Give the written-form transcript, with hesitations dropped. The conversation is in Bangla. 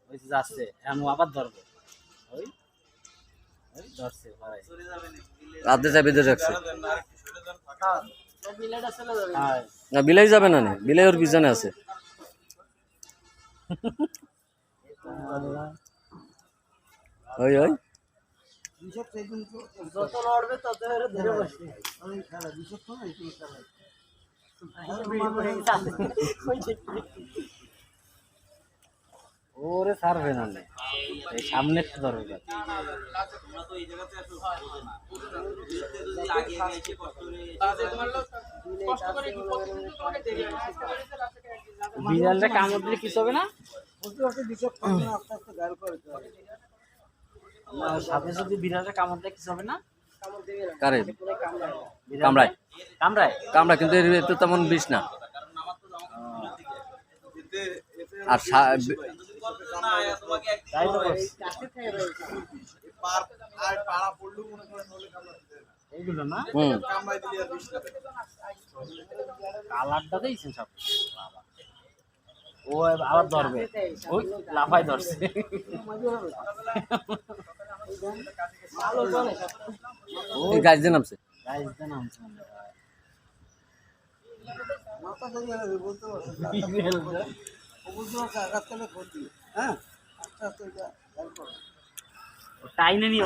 ওই যে যাচ্ছে এমন আবার ধরবে ওই ওই ধরছে ভাই রাতে চাবি দিয়ে রাখছে হ্যাঁ না বিলাই যাবে না বিলাই ওর পিছনে আছে ওই ওই যত লড়বে তত ধরে বসবে ওরে ছাড়বে না এই সামনে ধরবে বিড়ালটা কামড় দিলে কিছু হবে না সাথে যদি বিড়ালটা কামড় দিলে কিছু হবে না কারে কামড়ায় কামড়ায় কামড়া কিন্তু এর তো তেমন বিষ না আর তাই তো এইগুলো না কালারটা দিয়েছেন সব ও আবার ধরবে ওই লাফায় ধরছে এই গাছ দিয়ে নামছে গাইজটা নামছে টাইনে নিয়ে